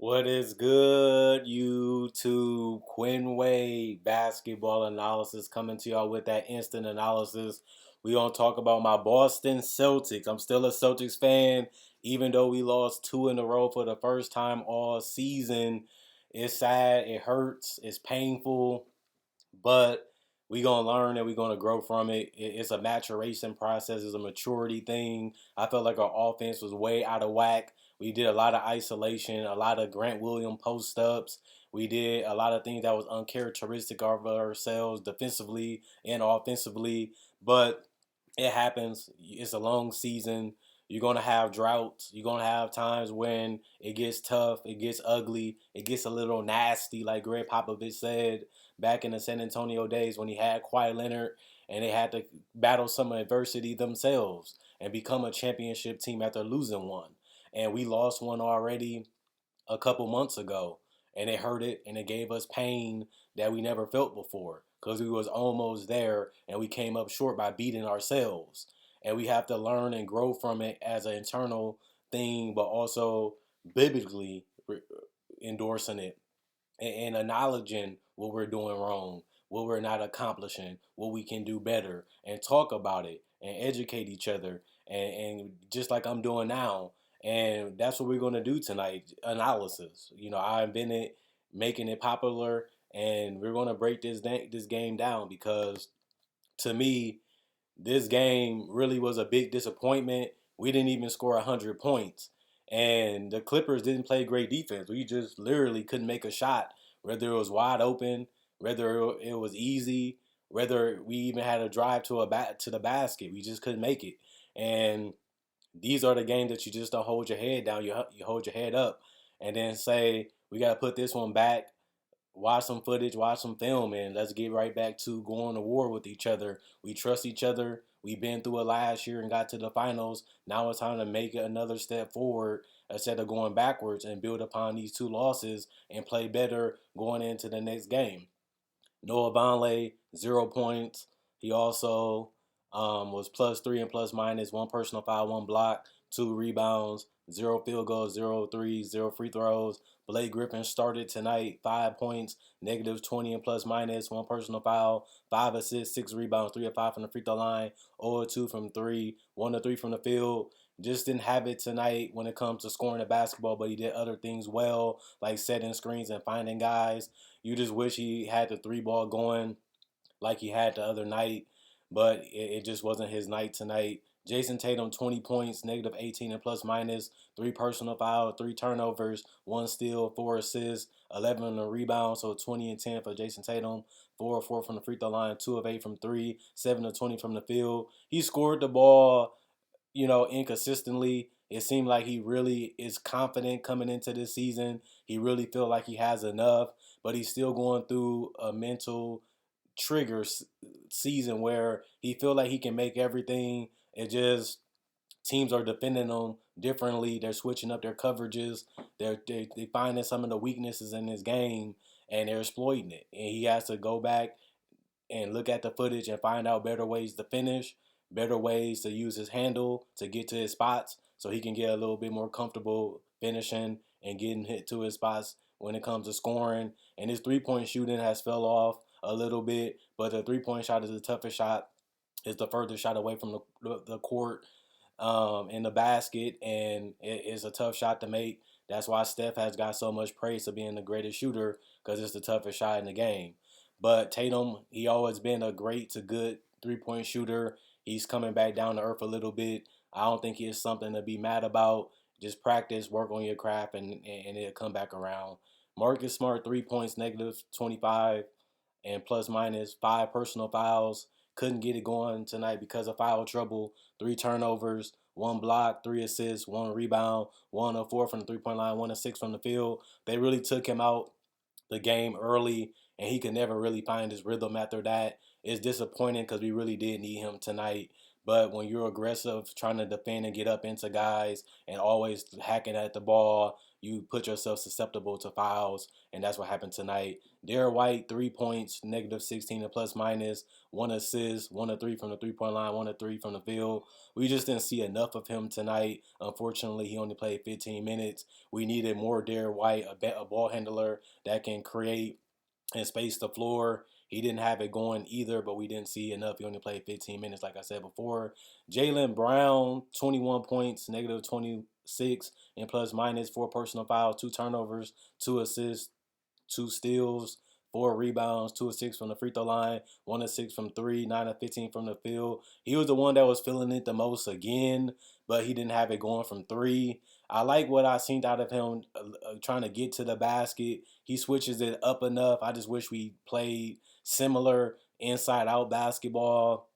What is good, YouTube? Quinway basketball analysis coming to y'all with that instant analysis. We gonna talk about my Boston Celtics. I'm still a Celtics fan, even though we lost two in a row for the first time all season. It's sad, it hurts, it's painful, but we gonna learn and we gonna grow from it. It's a maturation process. It's a maturity thing. I felt like our offense was way out of whack. We did a lot of isolation, a lot of Grant Williams post ups. We did a lot of things that was uncharacteristic of ourselves defensively and offensively. But it happens. It's a long season. You're gonna have droughts. You're gonna have times when it gets tough, it gets ugly, it gets a little nasty, like Greg Popovich said back in the San Antonio days when he had Kawhi Leonard and they had to battle some adversity themselves and become a championship team after losing one. And we lost one already a couple months ago, and it hurt it and it gave us pain that we never felt before because we was almost there and we came up short by beating ourselves. And we have to learn and grow from it as an internal thing, but also biblically endorsing it and acknowledging what we're doing wrong, what we're not accomplishing, what we can do better, and talk about it and educate each other, and just like I'm doing now. And that's what we're going to do tonight, analysis. I've been it, making it popular, and we're going to break this game down because to me, this game really was a big disappointment. We didn't even score 100 points. And the Clippers didn't play great defense. We just literally couldn't make a shot, whether it was wide open, whether it was easy, whether we even had a drive to the basket. We just couldn't make it. And these are the games that you just don't hold your head down. You hold your head up and then say, we got to put this one back, watch some footage, watch some film, and let's get right back to going to war with each other. We trust each other. We've been through it last year and got to the finals. Now it's time to make another step forward instead of going backwards and build upon these two losses and play better going into the next game. Noah Vonleh, 0 points. He also was plus three and plus minus, one personal foul, one block, two rebounds, zero field goals, zero threes, zero free throws. Blake Griffin started tonight, 5 points, negative 20 and plus minus, one personal foul, five assists, six rebounds, 3 of 5 from the free throw line, 0 of 2 from three, 1 of 3 from the field. Just didn't have it tonight when it comes to scoring the basketball, but he did other things well, like setting screens and finding guys. You just wish he had the three ball going like he had the other night, but it just wasn't his night tonight. Jason Tatum, 20 points, negative 18 and plus minus, three personal fouls, three turnovers, one steal, four assists, 11 on the rebound, so 20 and 10 for Jason Tatum, 4 of 4 from the free throw line, 2 of 8 from three, 7 of 20 from the field. He scored the ball inconsistently. It seemed like he really is confident coming into this season. He really feel like he has enough, but he's still going through a mental trigger season where he feel like he can make everything. It just teams are defending him differently. They're switching up their coverages. They finding some of the weaknesses in his game and they're exploiting it. And he has to go back and look at the footage and find out better ways to finish, better ways to use his handle to get to his spots so he can get a little bit more comfortable finishing and getting hit to his spots when it comes to scoring. And his three-point shooting has fell off a little bit, but the three-point shot is the toughest shot. It's the furthest shot away from the court in the basket, and it's a tough shot to make. That's why Steph has got so much praise for being the greatest shooter because it's the toughest shot in the game. But Tatum, he always been a great to good three-point shooter. He's coming back down to earth a little bit. I don't think it's something to be mad about. Just practice, work on your craft, and it'll come back around. Marcus Smart, 3 points, negative 25, and plus minus five personal fouls. Couldn't get it going tonight because of foul trouble. Three turnovers, one block, three assists, one rebound, 1 of 4 from the 3 point line, 1 of 6 from the field. They really took him out the game early, and he could never really find his rhythm after that. It's disappointing because we really did need him tonight. But when you're aggressive, trying to defend and get up into guys, and always hacking at the ball, you put yourself susceptible to fouls, and that's what happened tonight. Derek White, 3 points, -16 and plus minus, 1 assist, 1 of 3 from the 3 point line, 1 of 3 from the field. We just didn't see enough of him tonight. Unfortunately, he only played 15 minutes. We needed more Derek White, a ball handler that can create and space the floor. He didn't have it going either, but we didn't see enough. He only played 15 minutes, like I said before. Jaylen Brown, 21 points, -26, and plus minus, 4 personal fouls, 2 turnovers, 2 assists, 2 steals, 4 rebounds, 2 of 6 from the free throw line, 1 of 6 from three, 9 of 15 from the field. He was the one that was feeling it the most again, but he didn't have it going from three. I like what I seen out of him trying to get to the basket. He switches it up enough. I just wish we played similar inside out basketball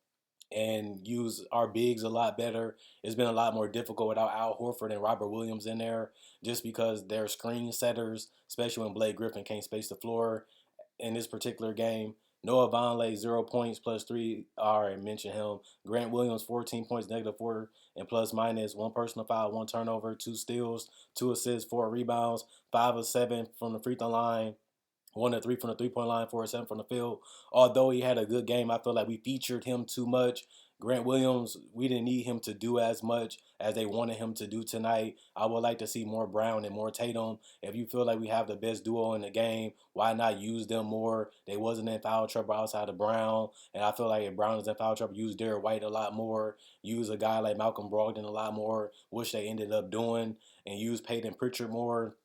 and use our bigs a lot better. It's been a lot more difficult without Al Horford and Robert Williams in there just because they're screen setters, especially when Blake Griffin can't space the floor in this particular game. Noah Vonleh, 0 points, +3. I already mentioned him. Grant Williams, 14 points, -4, and plus minus, 1 personal foul, 1 turnover, 2 steals, 2 assists, 4 rebounds, 5 of 7 from the free throw line, 1 of 3 from the 3 point line, 4 of 7 from the field. Although he had a good game, I feel like we featured him too much. Grant Williams, we didn't need him to do as much as they wanted him to do tonight. I would like to see more Brown and more Tatum. If you feel like we have the best duo in the game, why not use them more? They wasn't in foul trouble outside of Brown. And I feel like if Brown is in foul trouble, use Derek White a lot more. Use a guy like Malcolm Brogdon a lot more, which they ended up doing. And use Peyton Pritchard more.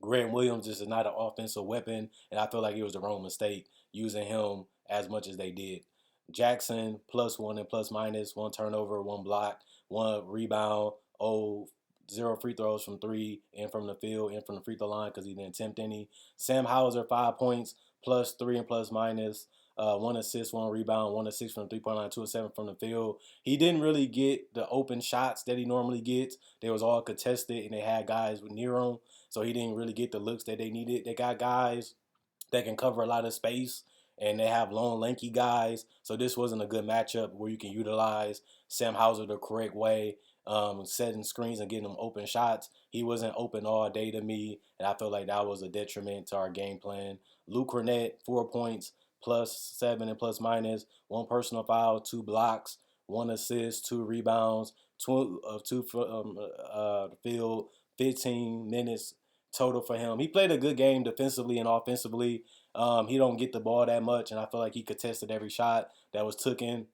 Grant Williams just is not an offensive weapon, and I feel like it was the wrong mistake using him as much as they did. Jackson, +1 and plus minus, 1 turnover, 1 block, 1 rebound, 0 free throws from three and from the field and from the free throw line because he didn't attempt any. Sam Hauser, 5 points, +3 and plus minus, 1 assist, 1 rebound, 1 of 6 from the 3 point line, 2 of 7 from the field. He didn't really get the open shots that he normally gets. They was all contested and they had guys near him, so he didn't really get the looks that they needed. They got guys that can cover a lot of space, and they have long, lanky guys. So this wasn't a good matchup where you can utilize Sam Hauser the correct way, setting screens and getting them open shots. He wasn't open all day to me, and I feel like that was a detriment to our game plan. Luke Cornett, 4 points, +7 and plus minus, 1 personal foul, 2 blocks, 1 assist, 2 rebounds, two from the field, 15 minutes total for him. He played a good game defensively and offensively. He don't get the ball that much, and I feel like he contested every shot that was taken.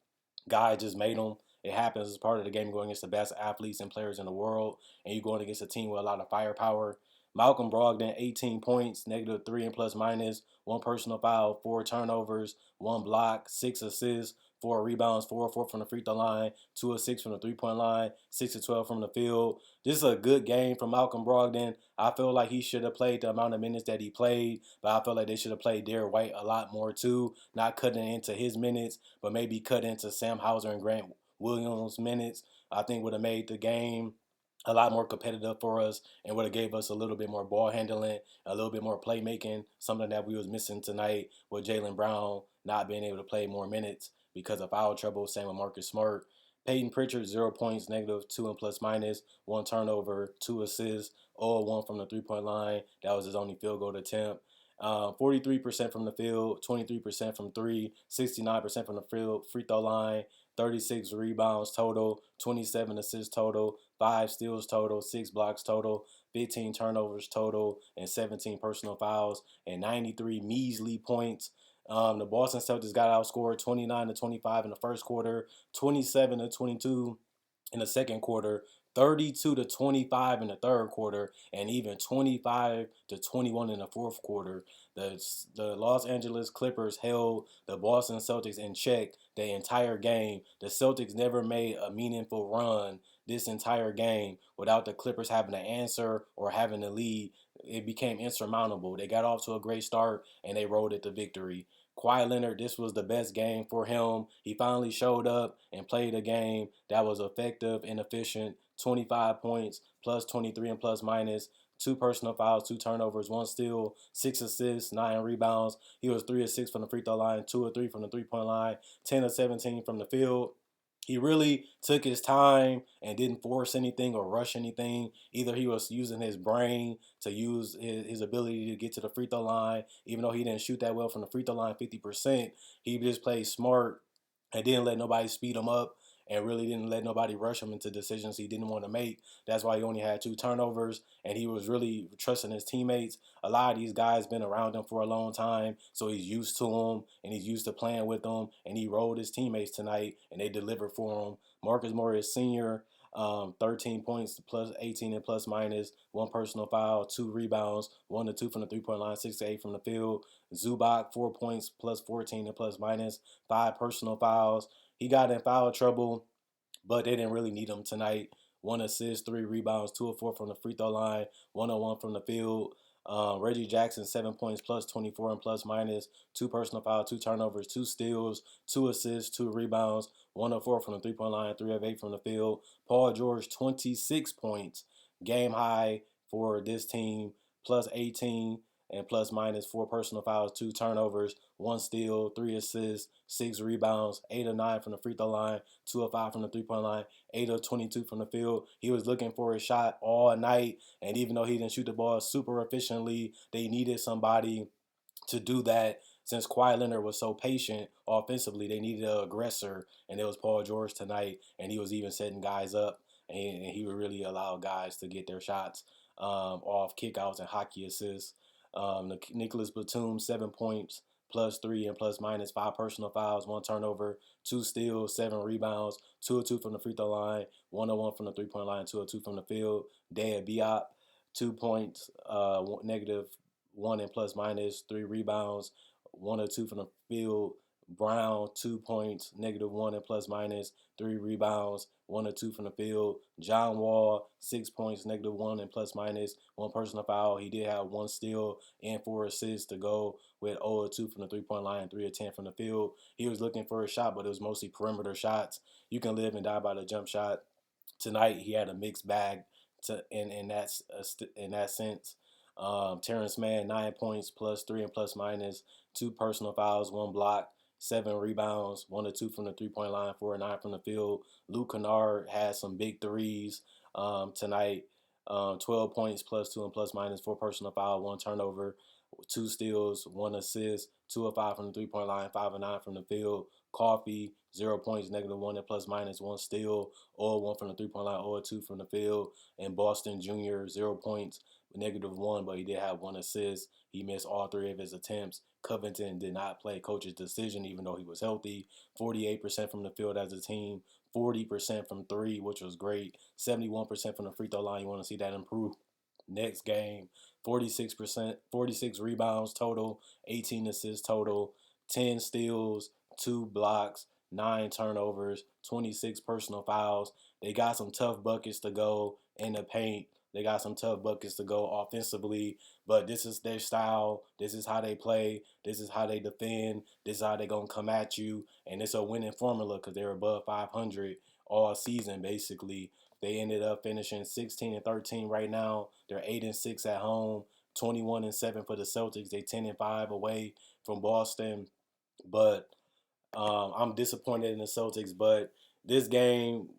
Guy just made them. It happens as part of the game going against the best athletes and players in the world, and you're going against a team with a lot of firepower. Malcolm Brogdon, 18 points, -3 and plus minus, 1 personal foul, 4 turnovers, 1 block, 6 assists, 4 rebounds, 4 of 4 from the free throw line, 2 of 6 from the 3 point line, 6 of 12 from the field. This is a good game from Malcolm Brogdon. I feel like he should have played the amount of minutes that he played, but I feel like they should have played Derek White a lot more too, not cutting into his minutes, but maybe cut into Sam Hauser and Grant Williams' minutes. I think would have made the game a lot more competitive for us and would have gave us a little bit more ball handling, a little bit more playmaking, something that we was missing tonight with Jaylen Brown not being able to play more minutes because of foul trouble. Same with Marcus Smart. Peyton Pritchard, 0 points, -2 and plus minus, 1 turnover, 2 assists, 0-1 from the 3 point line. That was his only field goal attempt. 43% from the field, 23% from three, 69% from the field, free throw line, 36 rebounds total, 27 assists total, 5 steals total, 6 blocks total, 15 turnovers total, and 17 personal fouls, and 93 measly points. The Boston Celtics got outscored 29-25 in the first quarter, 27-22 in the second quarter, 32-25 in the third quarter, and even 25-21 in the fourth quarter. The Los Angeles Clippers held the Boston Celtics in check the entire game. The Celtics never made a meaningful run this entire game without the Clippers having to answer or having to lead. It became insurmountable. They got off to a great start and they rolled it to victory. Kawhi Leonard, this was the best game for him. He finally showed up and played a game that was effective and efficient. 25 points, +23 and plus minus, 2 personal fouls, 2 turnovers, 1 steal, 6 assists, 9 rebounds. He was 3 of 6 from the free throw line, 2 of 3 from the 3 point line, 10 of 17 from the field. He really took his time and didn't force anything or rush anything. Either he was using his brain to use his ability to get to the free throw line, even though he didn't shoot that well from the free throw line 50%. He just played smart and didn't let nobody speed him up and really didn't let nobody rush him into decisions he didn't want to make. That's why he only had 2 turnovers, and he was really trusting his teammates. A lot of these guys been around him for a long time, so he's used to them and he's used to playing with them. And he rolled his teammates tonight, and they delivered for him. Marcus Morris Sr. 13 points plus 18 and plus minus, 1 personal foul, 2 rebounds, 1 to 2 from the 3 point line, 6 to 8 from the field. Zubac 4 points plus 14 and plus minus, 5 personal fouls. He got in foul trouble, but they didn't really need him tonight. 1 assist, 3 rebounds, 2 of 4 from the free throw line, 101 from the field. Reggie Jackson 7 points plus 24 and plus minus, 2 personal fouls, 2 turnovers, 2 steals, 2 assists, 2 rebounds, 1 of 4 from the 3 point line, 3 of 8 from the field. Paul George 26 points, game high for this team, plus 18 and plus minus, 4 personal fouls, 2 turnovers, 1 steal, 3 assists, 6 rebounds, 8 of 9 from the free throw line, 2 of 5 from the 3 point line, 8 of 22 from the field. He was looking for a shot all night, and even though he didn't shoot the ball super efficiently, they needed somebody to do that. Since Kawhi Leonard was so patient offensively, they needed an aggressor, and it was Paul George tonight, and he was even setting guys up, and he would really allow guys to get their shots off kickouts and hockey assists. Nicholas Batum 7 points, plus 3 and plus minus, 5 personal fouls, 1 turnover, 2 steals, 7 rebounds, 2 of 2 from the free throw line, 101 from the 3 point line, 2 of 2 from the field. Dea Biop 2 points, -1 and plus minus, 3 rebounds, 1 of 2 from the field. Brown 2 points, -1 and plus minus, 3 rebounds, 1 of 2 from the field. John Wall 6 points, -1 and plus minus, 1 personal foul. He did have 1 steal and 4 assists to go with 0 of 2 from the 3 point line, 3 of 10 from the field. He was looking for a shot, but it was mostly perimeter shots. You can live and die by the jump shot. Tonight he had a mixed bag in that sense. Terrence Mann 9 points, plus 3 and plus minus, 2 personal fouls, 1 block, 7 rebounds, 1 of 2 from the 3 point line, 4 of 9 from the field. Luke Kennard had some big threes tonight. 12 points, plus 2 and plus minus, 4 personal foul, 1 turnover, 2 steals, 1 assist, 2 of 5 from the 3 point line, 5 of 9 from the field. Coffee 0 points, -1 and plus minus, 1 steal, 0 of 1 from the 3 point line, 0 of 2 from the field. And Boston Jr. 0 points, -1, but he did have 1 assist. He missed all 3 of his attempts. Covington did not play coach's decision, even though he was healthy. 48% from the field as a team, 40% from three, which was great. 71% from the free throw line. You want to see that improve next game. 46%, 46 rebounds total, 18 assists total, 10 steals, 2 blocks, 9 turnovers, 26 personal fouls. They got some tough buckets to go in the paint. They got some tough buckets to go offensively, but this is their style. This is how they play. This is how they defend. This is how they're going to come at you. And it's a winning formula because they're above 500 all season, basically. They ended up finishing 16-13 right now. They're 8-6 at home, 21-7 for the Celtics. They 10-5 away from Boston. But I'm disappointed in the Celtics, but this game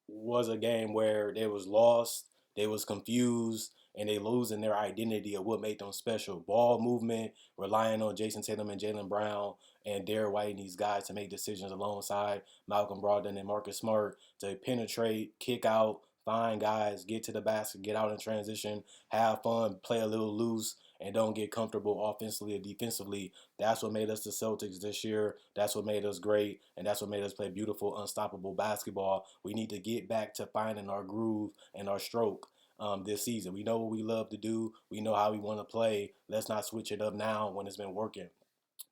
was a game where they was lost, they was confused, and they losing their identity of what made them special. Ball movement, relying on Jason Tatum and Jaylen Brown and Derek White and these guys to make decisions alongside Malcolm Brogdon and Marcus Smart to penetrate, kick out, find guys, get to the basket, get out in transition, have fun, play a little loose, and don't get comfortable offensively or defensively. That's what made us the Celtics this year. That's what made us great, and that's what made us play beautiful, unstoppable basketball. We need to get back to finding our groove and our stroke this season. We know what we love to do. We know how we want to play. Let's not switch it up now when it's been working.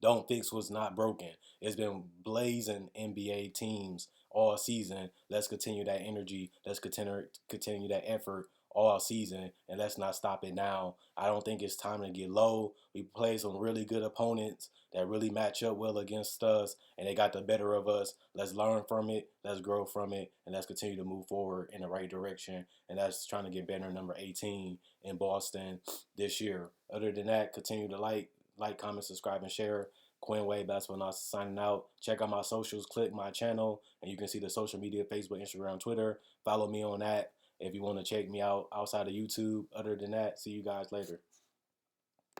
Don't fix what's not broken. It's been blazing NBA teams all season. Let's continue that energy. Let's continue that effort all season, and let's not stop it now. I don't think it's time to get low. We played some really good opponents that really match up well against us, and they got the better of us. Let's learn from it. Let's grow from it, and let's continue to move forward in the right direction. And that's trying to get better, number 18 in Boston this year. Other than that, continue to like, comment, subscribe, and share. Quinn Basketball Analysis signing out. Check out my socials. Click my channel, and you can see the social media: Facebook, Instagram, Twitter. Follow me on that if you want to check me out outside of YouTube. Other than that, see you guys later.